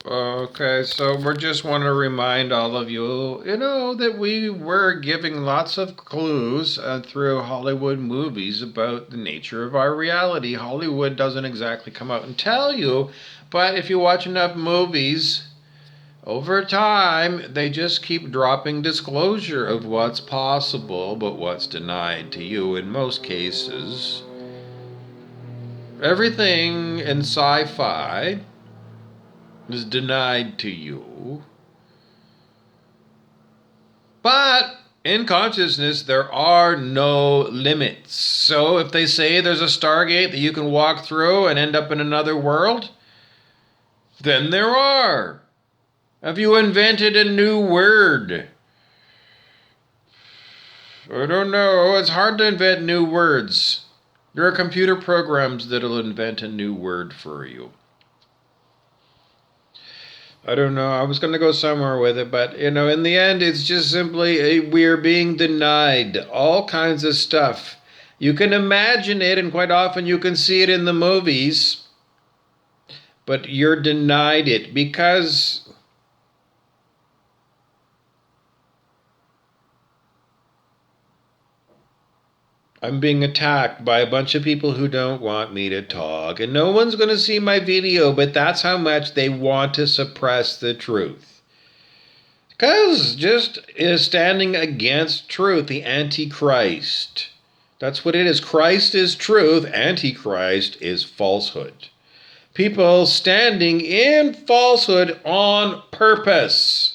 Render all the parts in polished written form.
Okay, so we just want to remind all of you, that we were giving lots of clues through Hollywood movies about the nature of our reality. Hollywood doesn't exactly come out and tell you, but if you watch enough movies, over time, they just keep dropping disclosure of what's possible, but what's denied to you in most cases. Everything in sci fi is denied to you. But in consciousness, there are no limits. So if they say there's a Stargate that you can walk through and end up in another world, then there are. Have you invented a new word? I don't know. It's hard to invent new words. There are computer programs that'll invent a new word for you. I don't know. I was going to go somewhere with it, but in the end, it's just simply we're being denied all kinds of stuff. You can imagine it, and quite often you can see it in the movies, but you're denied it because I'm being attacked by a bunch of people who don't want me to talk, and no one's going to see my video, but that's how much they want to suppress the truth. Because just is standing against truth, the Antichrist. That's what it is. Christ is truth, Antichrist is falsehood. People standing in falsehood on purpose.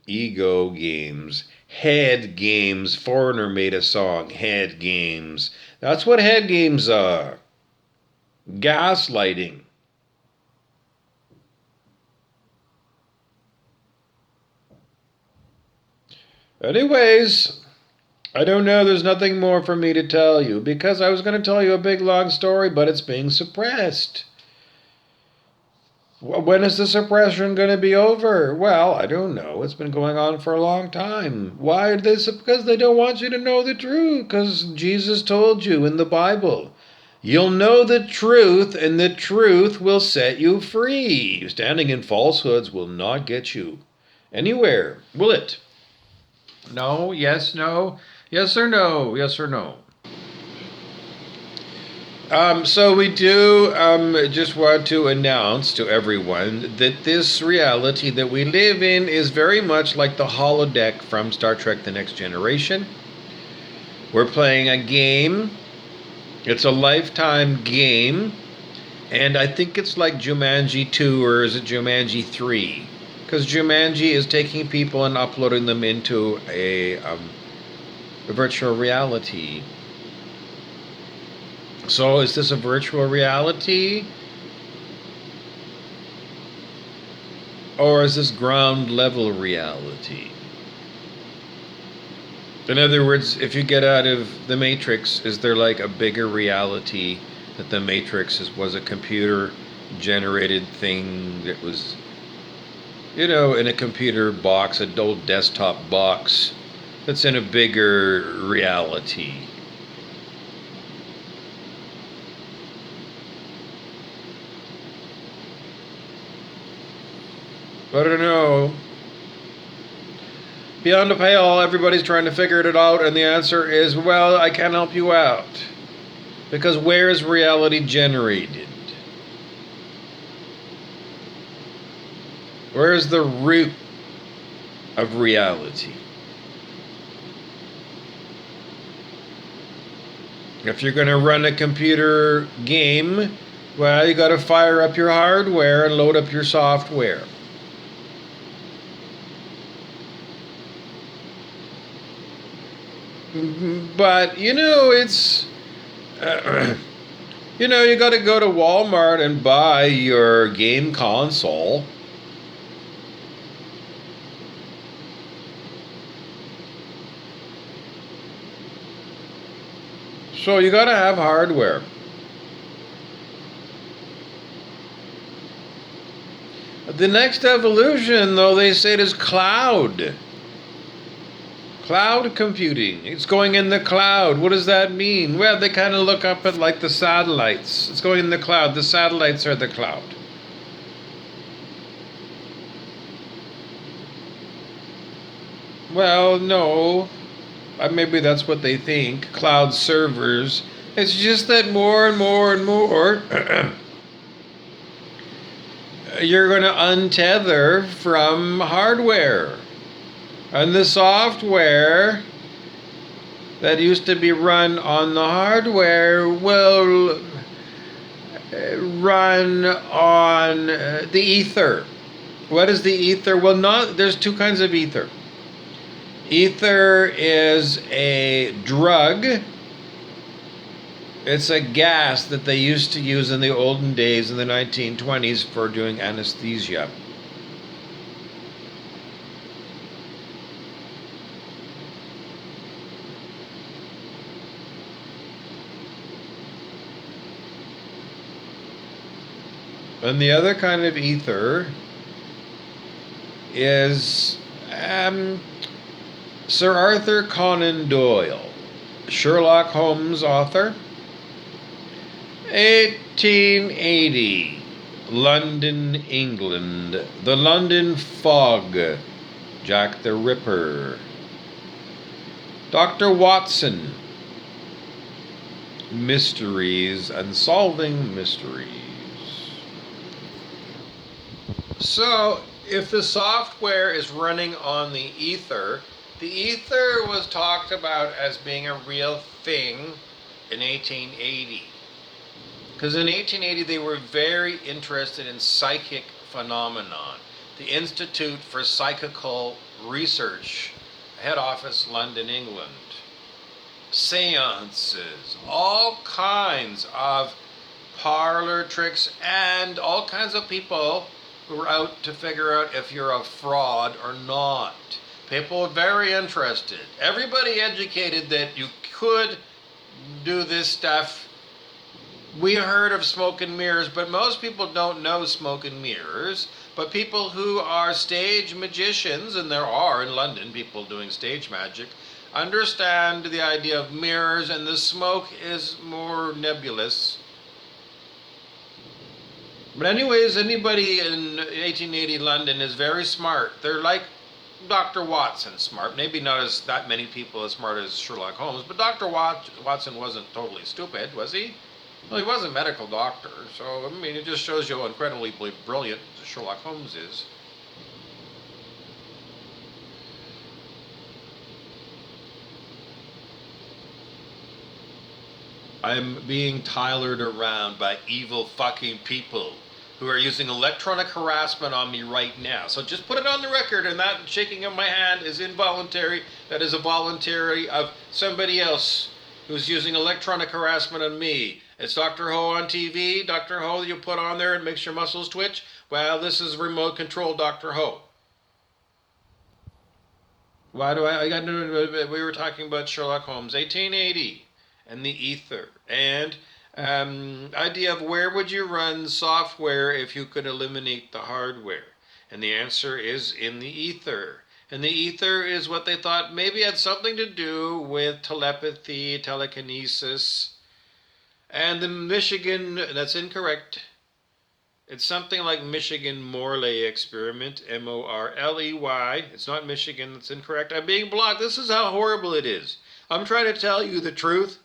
Ego games, head games. Foreigner made a song, head games. That's what head games are. Gaslighting. Anyways, I don't know. There's nothing more for me to tell you because I was going to tell you a big long story, but it's being suppressed. When is the suppression going to be over? Well, I don't know. It's been going on for a long time. Why did this? Because they don't want you to know the truth. Because Jesus told you in the Bible, you'll know the truth, and the truth will set you free. Standing in falsehoods will not get you anywhere, will it? No, yes, no, yes or no, yes or no. So we do just want to announce to everyone that this reality that we live in is very much like the holodeck from Star Trek The Next Generation. We're playing a game. It's a lifetime game. And I think it's like Jumanji 2 or is it Jumanji 3? Because Jumanji is taking people and uploading them into a virtual reality. So is this a virtual reality? Or is this ground level reality? In other words, if you get out of the Matrix, is there like a bigger reality that the Matrix was a computer generated thing that was, in a computer box, an old desktop box that's in a bigger reality? I don't know. Beyond the pale, everybody's trying to figure it out, and the answer is, well, I can't help you out. Because where is reality generated? Where is the root of reality? If you're going to run a computer game, well, you got to fire up your hardware and load up your software. But, it's... you got to go to Walmart and buy your game console. So you got to have hardware. The next evolution, though, they say, is cloud. Cloud computing. It's going in the cloud. What does that mean? Well, they kind of look up at like the satellites. It's going in the cloud. The satellites are the cloud. Well, no. Maybe that's what they think. Cloud servers. It's just that more and more and more you're going to untether from hardware. And the software that used to be run on the hardware will run on the ether. What is the ether? Well, there's two kinds of ether. Ether is a drug. It's a gas that they used to use in the olden days in the 1920s for doing anesthesia. And the other kind of ether is Sir Arthur Conan Doyle, Sherlock Holmes author, 1880, London, England, the London Fog, Jack the Ripper, Dr. Watson, mysteries and solving mysteries. So, if the software is running on the ether was talked about as being a real thing in 1880. Because in 1880 they were very interested in psychic phenomenon. The Institute for Psychical Research, head office, London, England. Seances, all kinds of parlor tricks, and all kinds of people who are out to figure out if you're a fraud or not. People are very interested. Everybody educated that you could do this stuff. We heard of smoke and mirrors, but most people don't know smoke and mirrors. But people who are stage magicians, and there are in London people doing stage magic, understand the idea of mirrors, and the smoke is more nebulous. But anyways, anybody in 1880 London is very smart. They're like Dr. Watson smart. Maybe not as that many people as smart as Sherlock Holmes, but Dr. Watson wasn't totally stupid, was he? Well, he was a medical doctor, so I mean, it just shows you how incredibly brilliant Sherlock Holmes is. I'm being tylered around by evil fucking people who are using electronic harassment on me right now. So just put it on the record, and that shaking of my hand is involuntary. That is a voluntary of somebody else who's using electronic harassment on me. It's Dr. Ho on TV. Dr. Ho you put on there and makes your muscles twitch. Well, this is remote control Dr. Ho. Why do I got to, we were talking about Sherlock Holmes, 1880, and the ether, and idea of where would you run software if you could eliminate the hardware? And the answer is in the ether. And the ether is what they thought maybe had something to do with telepathy, telekinesis. And the Michigan, that's incorrect. It's something like Michigan Morley experiment, Morley. It's not Michigan, that's incorrect. I'm being blocked. This is how horrible it is. I'm trying to tell you the truth.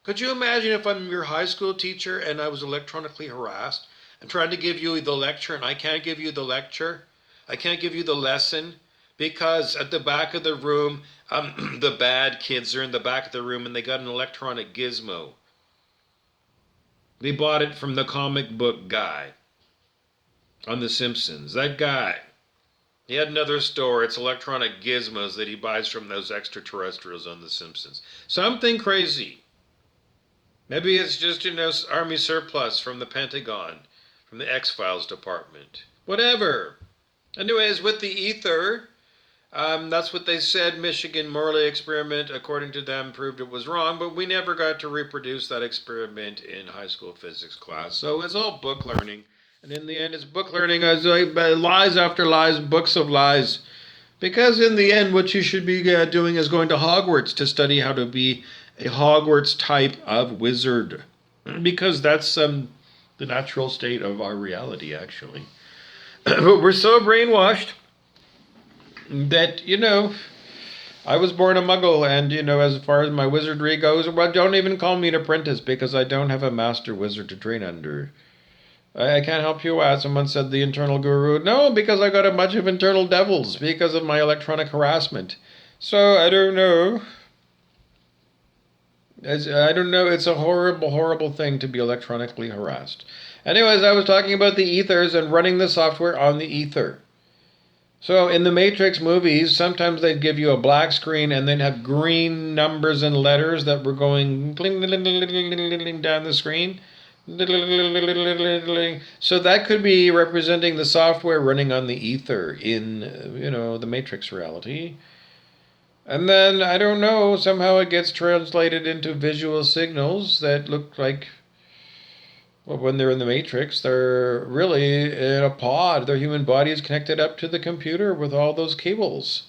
Could you imagine if I'm your high school teacher and I was electronically harassed? I'm trying to give you the lecture and I can't give you the lecture. I can't give you the lesson because at the back of the room, the bad kids are in the back of the room and they got an electronic gizmo. They bought it from the comic book guy on The Simpsons. That guy. He had another store. It's electronic gizmos that he buys from those extraterrestrials on The Simpsons. Something crazy. Maybe it's just, Army surplus from the Pentagon, from the X-Files department. Whatever. Anyways, with the ether, that's what they said. Michigan Morley experiment, according to them, proved it was wrong, but we never got to reproduce that experiment in high school physics class. So it's all book learning. And in the end, it's book learning. Lies after lies, books of lies. Because in the end, what you should be doing is going to Hogwarts to study how to be a Hogwarts type of wizard. Because that's the natural state of our reality, actually. But we're so brainwashed that, I was born a muggle, and, as far as my wizardry goes, well, don't even call me an apprentice because I don't have a master wizard to train under. I can't help you out. Someone said the internal guru. No, because I got a bunch of internal devils because of my electronic harassment. So I don't know. I don't know. It's a horrible, horrible thing to be electronically harassed. Anyways, I was talking about the ethers and running the software on the ether. So in the Matrix movies, sometimes they'd give you a black screen and then have green numbers and letters that were going down the screen. So that could be representing the software running on the ether in, the Matrix reality. And then, I don't know, somehow it gets translated into visual signals that look like, well, when they're in the Matrix, they're really in a pod. Their human body is connected up to the computer with all those cables.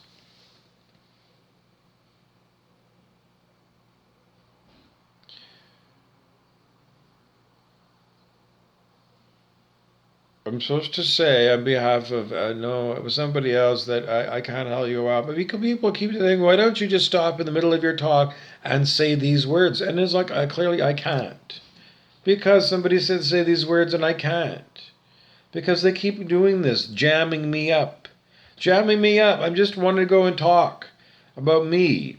I'm supposed to say on behalf of, no, it was somebody else that I can't help you out. But because people keep saying, why don't you just stop in the middle of your talk and say these words? And it's like, clearly I can't. Because somebody said say these words and I can't. Because they keep doing this, jamming me up. Jamming me up. I just want to go and talk about me.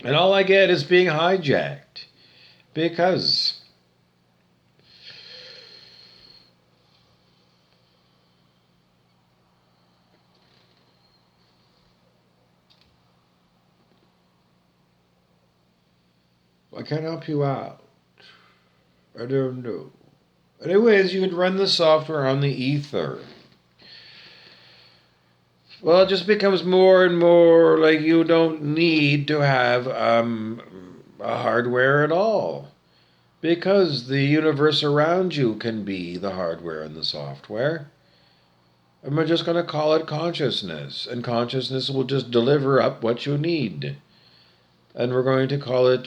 And all I get is being hijacked. Because I can't help you out. I don't know. Anyways, you could run the software on the ether. Well, it just becomes more and more like you don't need to have a hardware at all. Because the universe around you can be the hardware and the software. And we're just going to call it consciousness. And consciousness will just deliver up what you need. And we're going to call it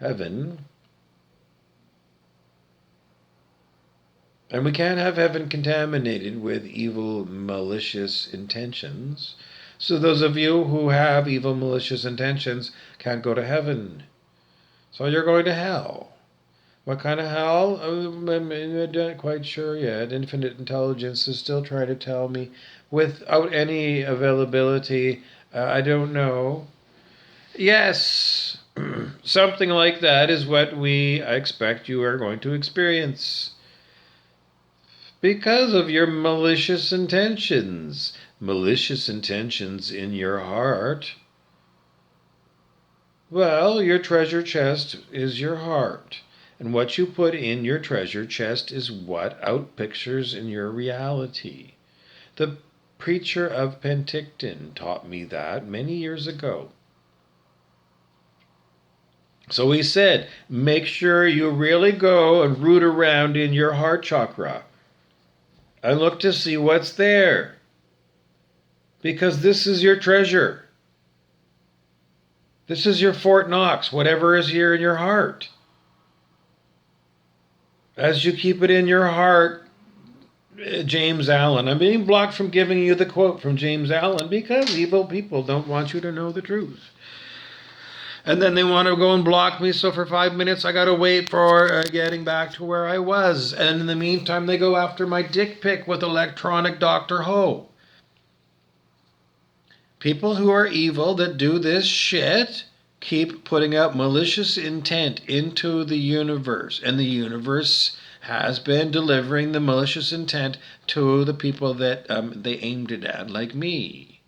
heaven. And we can't have heaven contaminated with evil, malicious intentions. So those of you who have evil, malicious intentions can't go to heaven. So you're going to hell. What kind of hell? I'm not quite sure yet. Infinite intelligence is still trying to tell me without any availability. I don't know. Yes, something like that is what we expect you are going to experience. Because of your malicious intentions. Malicious intentions in your heart. Well, your treasure chest is your heart. And what you put in your treasure chest is what outpictures in your reality. The preacher of Penticton taught me that many years ago. So he said, make sure you really go and root around in your heart chakra and look to see what's there. Because this is your treasure. This is your Fort Knox, whatever is here in your heart. As you keep it in your heart, James Allen. I'm being blocked from giving you the quote from James Allen because evil people don't want you to know the truth. And then they want to go and block me, so for 5 minutes I gotta wait for getting back to where I was. And in the meantime, they go after my dick pic with electronic Dr. Ho. People who are evil that do this shit keep putting out malicious intent into the universe. And the universe has been delivering the malicious intent to the people that they aimed it at, like me.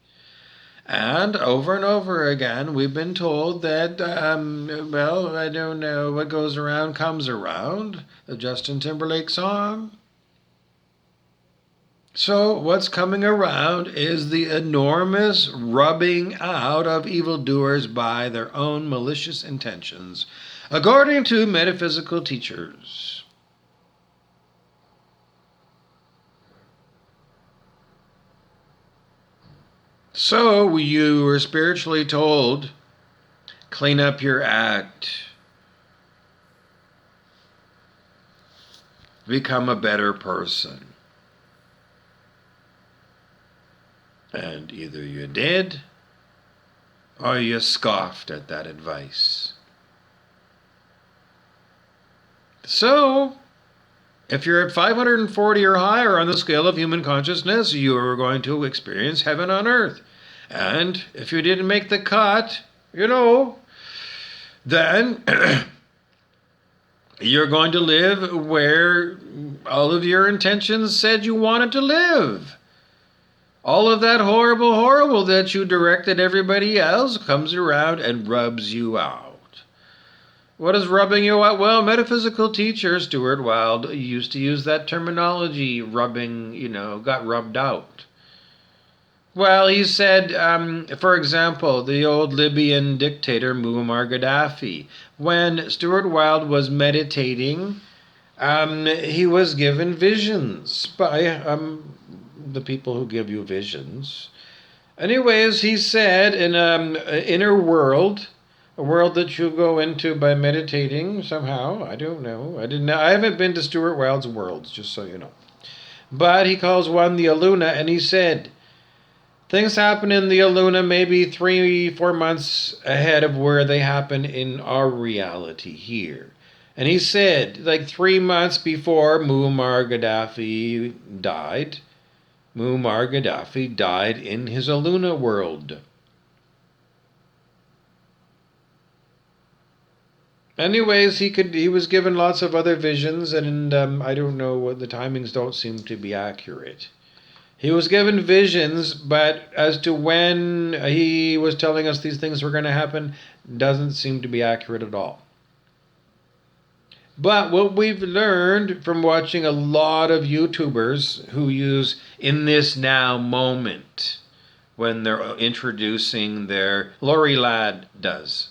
And over again, we've been told that, well, I don't know, what goes around comes around, the Justin Timberlake song. So what's coming around is the enormous rubbing out of evildoers by their own malicious intentions, according to metaphysical teachers. So you were spiritually told, clean up your act, become a better person. And either you did or you scoffed at that advice. So, if you're at 540 or higher on the scale of human consciousness, you are going to experience heaven on earth. And if you didn't make the cut, then you're going to live where all of your intentions said you wanted to live. All of that horrible that you directed everybody else comes around and rubs you out. What is rubbing you out? Well, metaphysical teacher Stuart Wilde used to use that terminology, rubbing, got rubbed out. Well, he said, for example, the old Libyan dictator Muammar Gaddafi, when Stuart Wilde was meditating, he was given visions by the people who give you visions. Anyways, he said in an inner world, a world that you go into by meditating somehow. I don't know. I haven't been to Stuart Wilde's worlds, just so you know. But he calls one the Aluna, and he said, things happen in the Aluna maybe 3-4 months ahead of where they happen in our reality here. And he said, like 3 months before Muammar Gaddafi died in his Aluna world. Anyways, he was given lots of other visions, and I don't know what the timings don't seem to be accurate. He was given visions, but as to when he was telling us these things were going to happen, doesn't seem to be accurate at all. But what we've learned from watching a lot of YouTubers who use in this now moment when they're introducing their Lori Ladd does,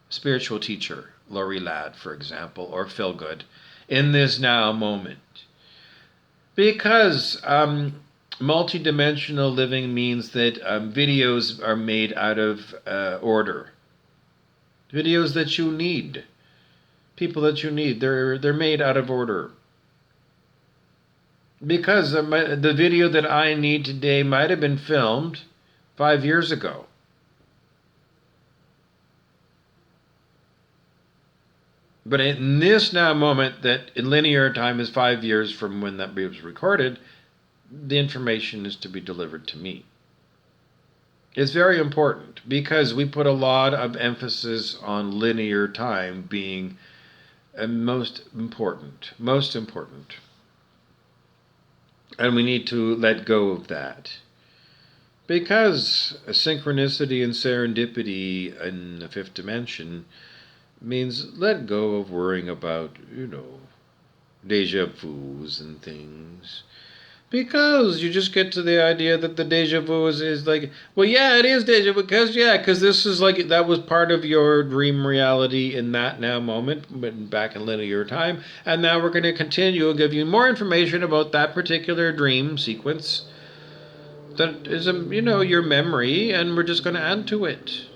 spiritual teacher Lori Ladd, for example, or Phil Good, in this now moment. Because multidimensional living means that videos are made out of order. Videos that you need. People that you need. They're made out of order. Because the video that I need today might have been filmed 5 years ago. But in this now moment that in linear time is 5 years from when that was recorded, the information is to be delivered to me. It's very important because we put a lot of emphasis on linear time being most important. And we need to let go of that. Because synchronicity and serendipity in the fifth dimension means let go of worrying about, deja vus and things. Because you just get to the idea that the deja vu is like, well, yeah, it is deja vu, because this is like, that was part of your dream reality in that now moment, but back in linear time, and now we're going to continue and give you more information about that particular dream sequence that is, your memory, and we're just going to add to it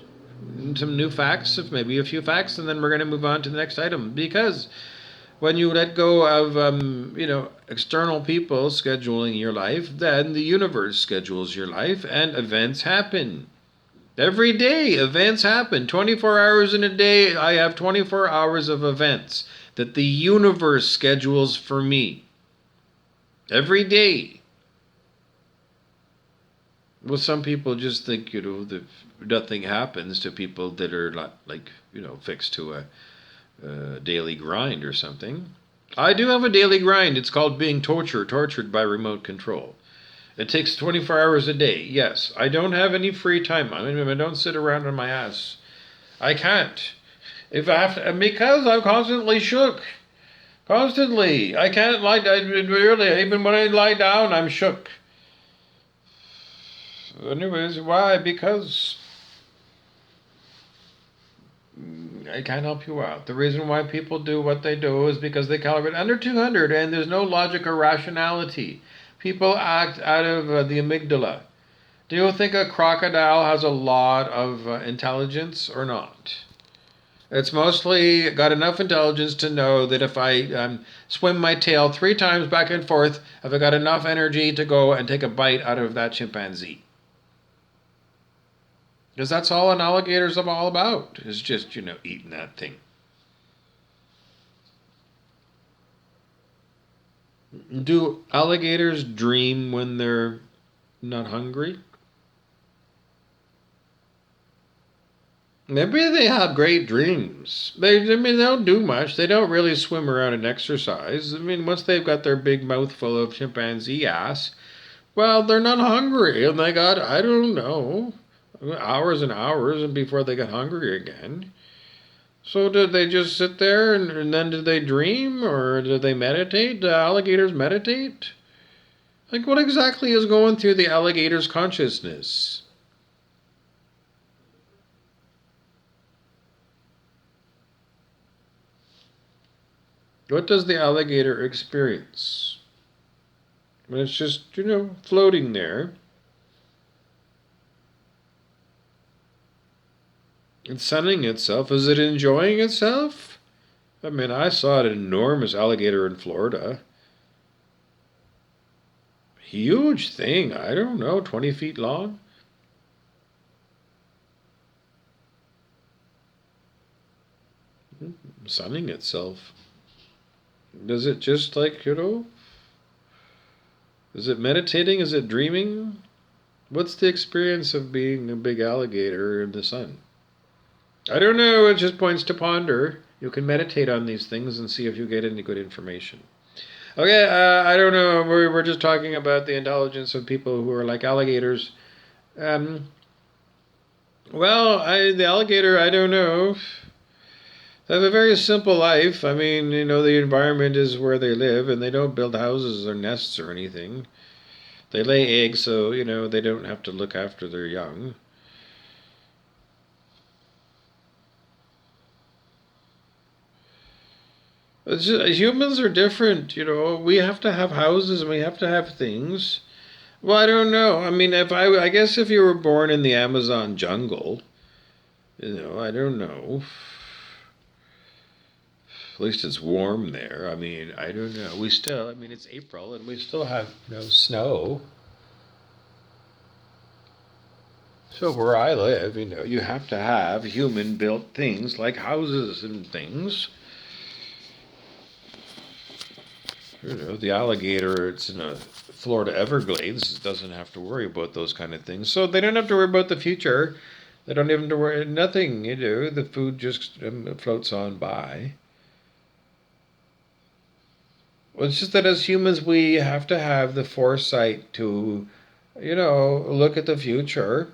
some new facts, maybe a few facts, and then we're going to move on to the next item. Because when you let go of, external people scheduling your life, then the universe schedules your life, and events happen. Every day, events happen. 24 hours in a day, I have 24 hours of events that the universe schedules for me. Every day. Well, some people just think, that nothing happens to people that are not, fixed to a daily grind or something. I do have a daily grind. It's called being tortured by remote control. It takes 24 hours a day. Yes, I don't have any free time. I don't sit around on my ass. I can't. If I have to, because I'm constantly shook. Constantly. I can't even when I lie down, I'm shook. Anyways, why? Because I can't help you out. The reason why people do what they do is because they calibrate under 200 and there's no logic or rationality. People act out of the amygdala. Do you think a crocodile has a lot of intelligence or not? It's mostly got enough intelligence to know that if I swim my tail 3 times back and forth, have I got enough energy to go and take a bite out of that chimpanzee? Because that's all an alligator's all about, is just, eating that thing. Do alligators dream when they're not hungry? Maybe they have great dreams. They don't do much. They don't really swim around and exercise. I mean, once they've got their big mouthful of chimpanzee ass, well, they're not hungry, and they got, I don't know, hours and hours and before they get hungry again. So did they just sit there and then did they dream or did they meditate? Do alligators meditate? Like, what exactly is going through the alligator's consciousness? What does the alligator experience? When it's just, floating there. It's sunning itself. Is it enjoying itself? I mean, I saw an enormous alligator in Florida. Huge thing. I don't know, 20 feet long? Sunning itself. Does it just is it meditating? Is it dreaming? What's the experience of being a big alligator in the sun? I don't know. It just points to ponder. You can meditate on these things and see if you get any good information. Okay, I don't know. We're just talking about the intelligence of people who are like alligators. Um, well, the alligator, I don't know. They have a very simple life. I mean, the environment is where they live, and they don't build houses or nests or anything. They lay eggs, so, they don't have to look after their young. It's just, humans are different, We have to have houses and we have to have things. Well, I don't know. I mean, I guess if you were born in the Amazon jungle, I don't know. At least it's warm there. I mean, I don't know. I mean, it's April and we still have no snow. So where I live, you have to have human built things like houses and things. The alligator, it's in the Florida Everglades, doesn't have to worry about those kind of things. So they don't have to worry about the future. They don't even have to worry nothing. The food just floats on by. Well, it's just that as humans, we have to have the foresight to, look at the future.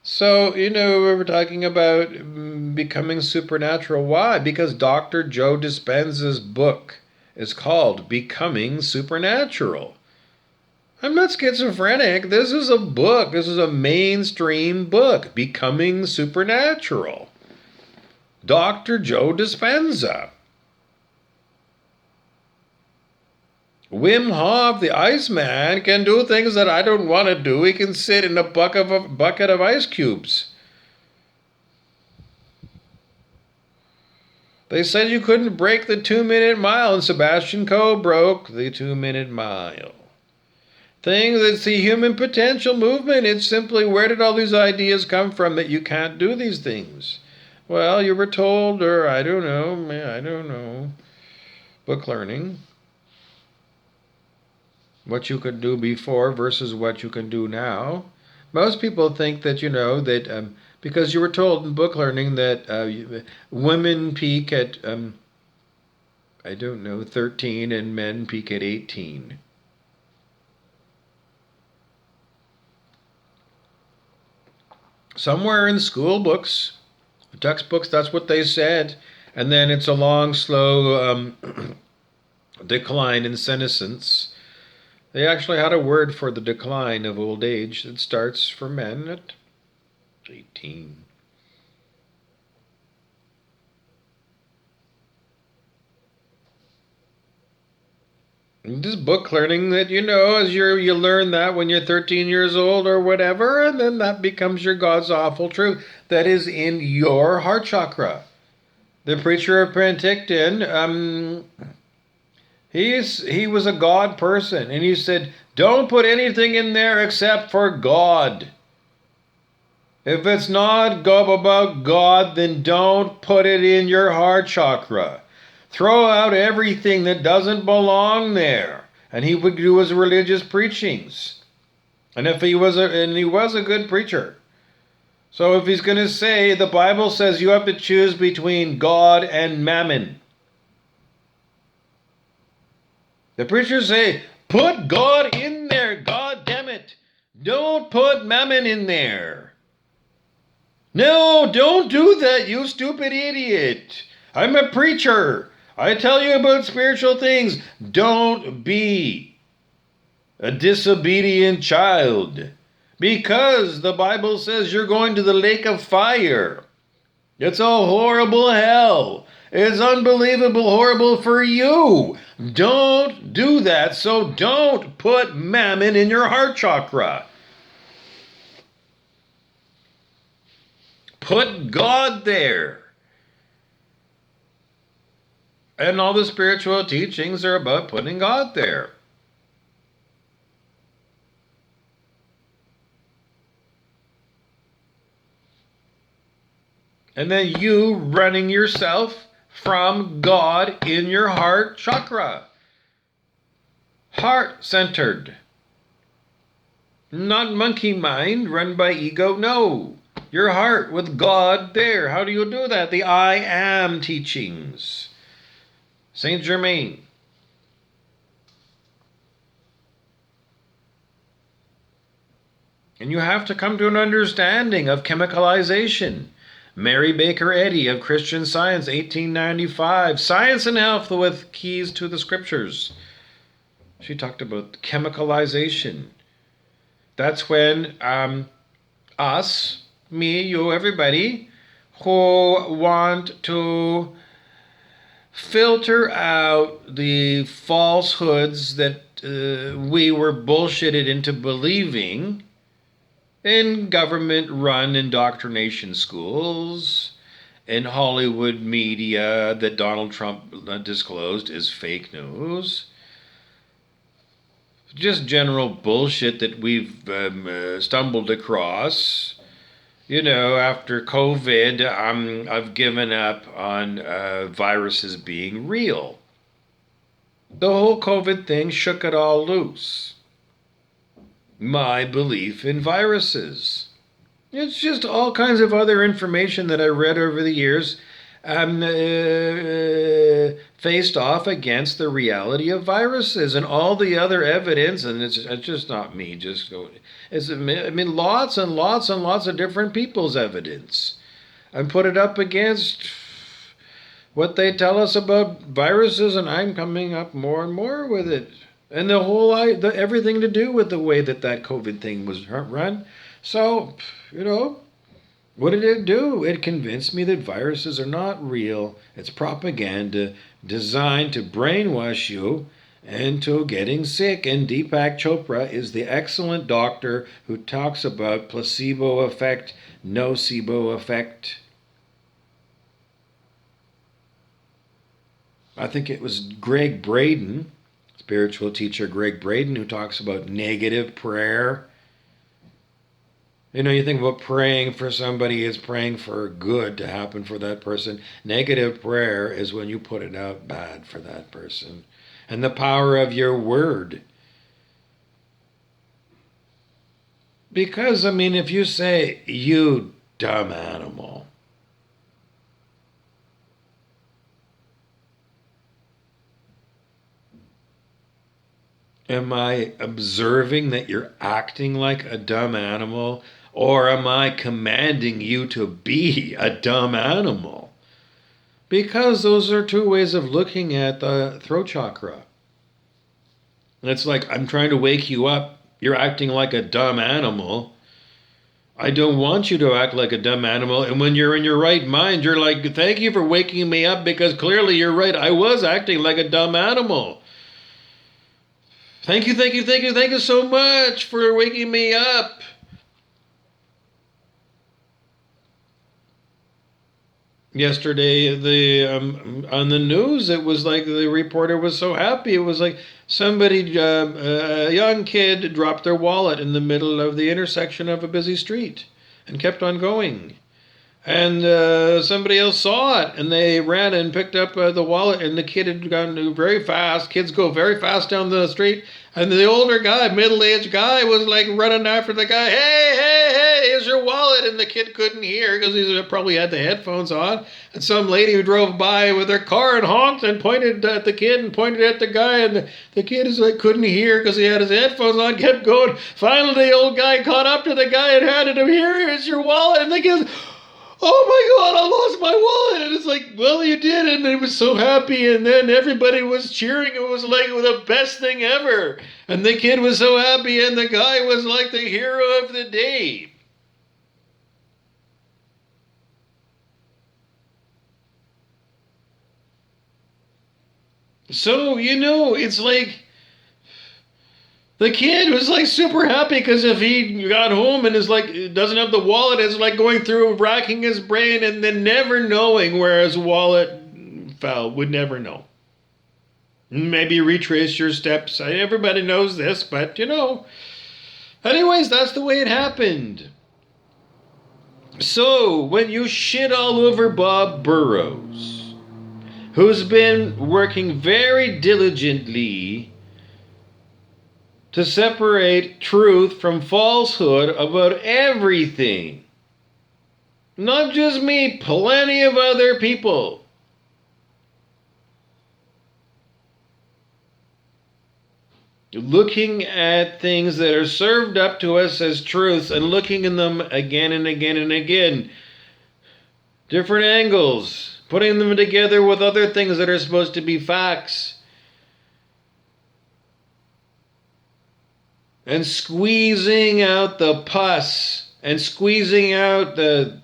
So, we were talking about becoming supernatural. Why? Because Dr. Joe Dispenza's book is called Becoming Supernatural. I'm not schizophrenic. This is a book. This is a mainstream book. Becoming Supernatural. Dr. Joe Dispenza. Wim Hof, the Iceman, can do things that I don't want to do. He can sit in a bucket of ice cubes. They said you couldn't break the 2-minute mile, and Sebastian Coe broke the 2-minute mile. It's the human potential movement. It's simply, where did all these ideas come from that you can't do these things? Well, you were told, or I don't know. Book learning. What you could do before versus what you can do now. Most people think that, that because you were told in book learning that women peak at, 13 and men peak at 18. Somewhere in school books, textbooks, that's what they said. And then it's a long, slow decline in senescence. They actually had a word for the decline of old age. It starts for men at 18. Just book learning that, as you learn that when you're 13 years old or whatever, and then that becomes your God's awful truth that is in your heart chakra. The preacher of Penticton, he was a God person, and he said, don't put anything in there except for God. If it's not about God, then don't put it in your heart chakra. Throw out everything that doesn't belong there. And he would do his religious preachings. And he was a good preacher. So if he's going to say, the Bible says you have to choose between God and mammon. The preachers say, put God in there, God damn it. Don't put mammon in there. No, don't do that, you stupid idiot. I'm a preacher. I tell you about spiritual things. Don't be a disobedient child. Because the Bible says you're going to the lake of fire. It's a horrible hell. It's unbelievable horrible for you. Don't do that. So don't put mammon in your heart chakra. Put God there. And all the spiritual teachings are about putting God there. And then you running yourself from God in your heart chakra. Heart-centered. Not monkey mind run by ego, no. Your heart with God there. How do you do that? The I am teachings. Saint Germain. And you have to come to an understanding of chemicalization. Mary Baker Eddy of Christian Science, 1895. Science and Health with Keys to the Scriptures. She talked about chemicalization. That's when us, me, you, everybody, who want to filter out the falsehoods that we were bullshitted into believing in government-run indoctrination schools, in Hollywood media that Donald Trump disclosed is fake news. Just general bullshit that we've stumbled across. After COVID, I've given up on viruses being real. The whole COVID thing shook it all loose. My belief in viruses. It's just all kinds of other information that I read over the years faced off against the reality of viruses and all the other evidence, and it's just not me. Lots and lots and lots of different people's evidence, and put it up against what they tell us about viruses, and I'm coming up more and more with it. And everything to do with the way that COVID thing was run. So, what did it do? It convinced me that viruses are not real. It's propaganda designed to brainwash you into getting sick. And Deepak Chopra is the excellent doctor who talks about placebo effect, nocebo effect. I think it was Greg Braden, spiritual teacher Greg Braden, who talks about negative prayer. You think about praying for somebody is praying for good to happen for that person. Negative prayer is when you put it out bad for that person. And the power of your word. Because, if you say, you dumb animal, am I observing that you're acting like a dumb animal? Or am I commanding you to be a dumb animal? Because those are two ways of looking at the throat chakra. And it's like, I'm trying to wake you up. You're acting like a dumb animal. I don't want you to act like a dumb animal. And when you're in your right mind, you're like, thank you for waking me up because clearly you're right. I was acting like a dumb animal. Thank you, thank you, thank you, thank you so much for waking me up. Yesterday, the on the news, it was like the reporter was so happy. It was like somebody, a young kid, dropped their wallet in the middle of the intersection of a busy street and kept on going. And somebody else saw it, and they ran and picked up the wallet, and the kid had gone very fast. Kids go very fast down the street, and the older guy, middle-aged guy, was like running after the guy. Hey, hey, hey! Here's your wallet, and the kid couldn't hear because he probably had the headphones on. And some lady who drove by with her car and honked and pointed at the kid and pointed at the guy, and the kid is like couldn't hear because he had his headphones on. Kept going. Finally, the old guy caught up to the guy and handed him, "Here's your wallet," and the kid. Oh my God, I lost my wallet. And it's like, well, you did. And they was so happy. And then everybody was cheering. It was like the best thing ever. And the kid was so happy. And the guy was like the hero of the day. So, it's like the kid was like super happy because if he got home and is like doesn't have the wallet, it's like going through racking his brain and then never knowing where his wallet fell. Would never know. Maybe retrace your steps. Everybody knows this, but Anyways, that's the way it happened. So when you shit all over Bob Burrows, who's been working very diligently to separate truth from falsehood about everything. Not just me, plenty of other people. Looking at things that are served up to us as truths and looking in them again and again and again. Different angles, putting them together with other things that are supposed to be facts. And squeezing out the pus and squeezing out the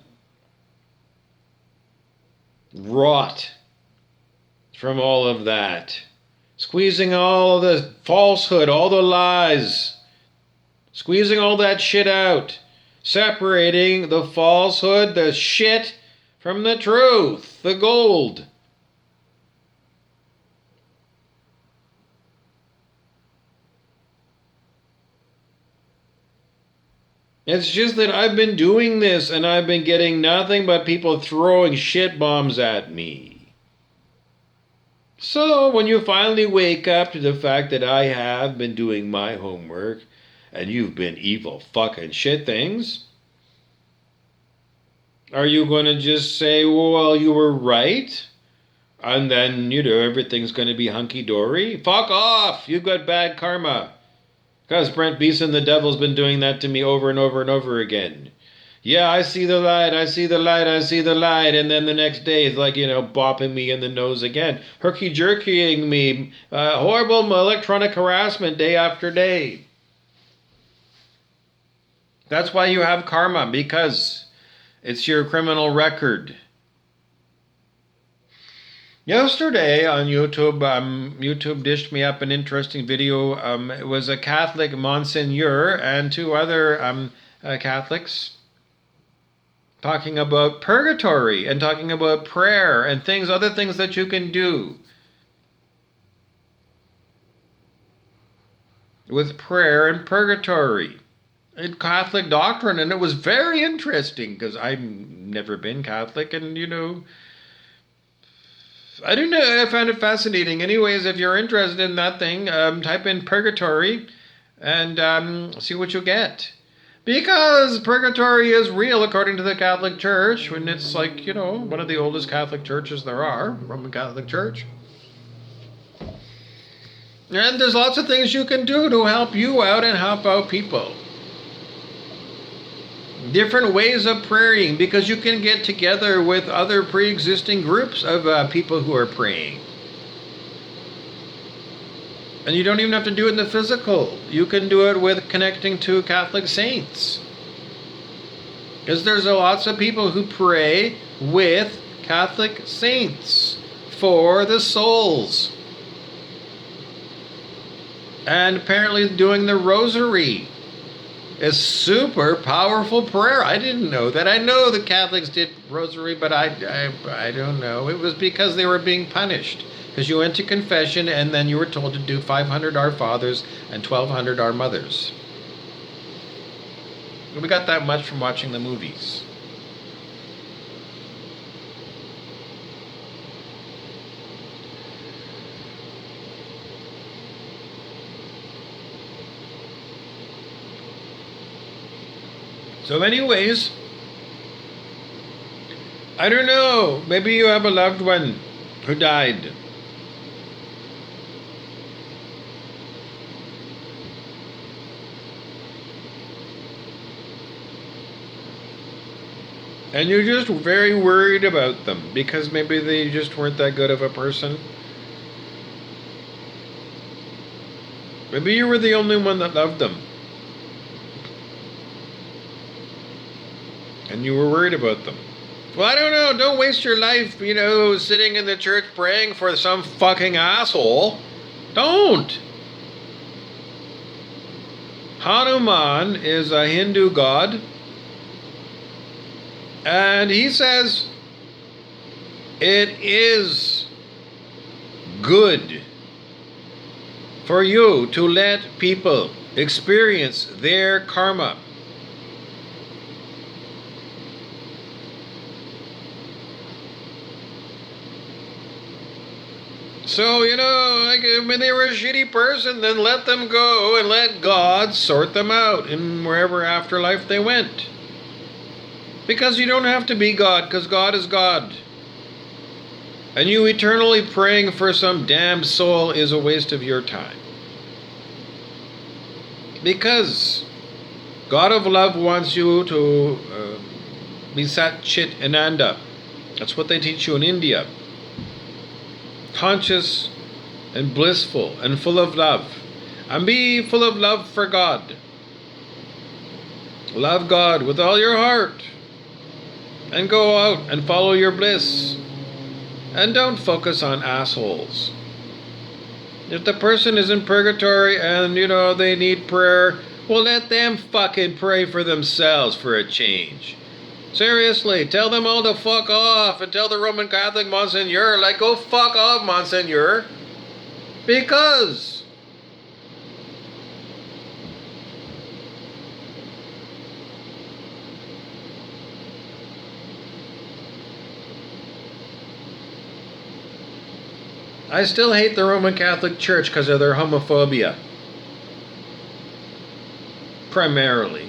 rot from all of that. Squeezing all the falsehood, all the lies. Squeezing all that shit out. Separating the falsehood, the shit, from the truth, the gold. It's just that I've been doing this and I've been getting nothing but people throwing shit bombs at me. So when you finally wake up to the fact that I have been doing my homework and you've been evil fucking shit things, are you going to just say, well, you were right? And then, everything's going to be hunky-dory? Fuck off! You've got bad karma. Because Brent Beeson, the devil's been doing that to me over and over and over again. Yeah, I see the light, I see the light, I see the light. And then the next day, it's like, bopping me in the nose again. Herky-jerkying me. Horrible electronic harassment day after day. That's why you have karma, because it's your criminal record. Yesterday on YouTube, YouTube dished me up an interesting video. It was a Catholic Monsignor and two other Catholics talking about purgatory and talking about prayer and other things that you can do with prayer and purgatory in Catholic doctrine. And it was very interesting because I've never been Catholic and, I don't know. I found it fascinating. Anyways, if you're interested in that thing, type in purgatory and see what you get. Because purgatory is real according to the Catholic Church, when it's like, one of the oldest Catholic churches there are, Roman Catholic Church. And there's lots of things you can do to help you out and help out people. Different ways of praying, because you can get together with other pre-existing groups of people who are praying. And you don't even have to do it in the physical. You can do it with connecting to Catholic saints. Because there's lots of people who pray with Catholic saints for the souls. And apparently doing the rosary is super powerful prayer. I didn't know that. I know the Catholics did rosary, but I don't know. It was because they were being punished. Because you went to confession and then you were told to do 500 Our Fathers and 1200 Our Mothers. We got that much from watching the movies. So anyways, I don't know, maybe you have a loved one who died. And you're just very worried about them because maybe they just weren't that good of a person. Maybe you were the only one that loved them. And you were worried about them. Well, I don't know. Don't waste your life, sitting in the church praying for some fucking asshole. Don't. Hanuman is a Hindu god. And he says it is good for you to let people experience their karma. So, when they were a shitty person, then let them go and let God sort them out in wherever afterlife they went. Because you don't have to be God, because God is God. And you eternally praying for some damned soul is a waste of your time. Because God of love wants you to be Sat Chit Ananda. That's what they teach you in India. Conscious and blissful and full of love. And be full of love for God. Love God with all your heart. And go out and follow your bliss. And don't focus on assholes. If the person is in purgatory and, they need prayer, well, let them fucking pray for themselves for a change. Seriously, tell them all to fuck off and tell the Roman Catholic Monsignor, go fuck off, Monsignor. Because I still hate the Roman Catholic Church because of their homophobia. Primarily.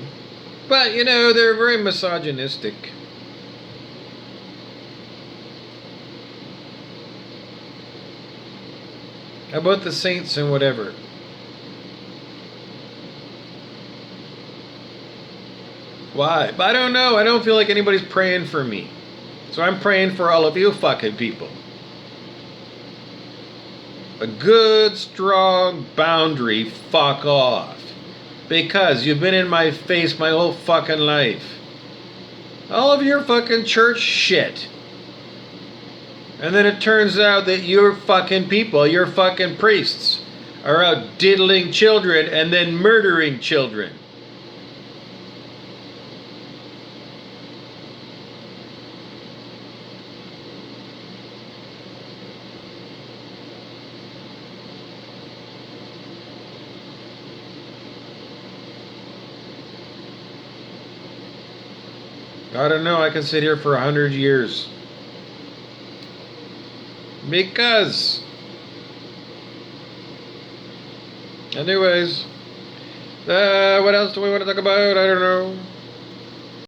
But, they're very misogynistic. How about the saints and whatever? Why? I don't know. I don't feel like anybody's praying for me. So I'm praying for all of you fucking people. A good, strong boundary, fuck off. Because you've been in my face my whole fucking life. All of your fucking church shit. And then it turns out that your fucking people, your fucking priests, are out diddling children and then murdering children. I don't know, I can sit here for 100 years. Because. Anyways. What else do we want to talk about? I don't know.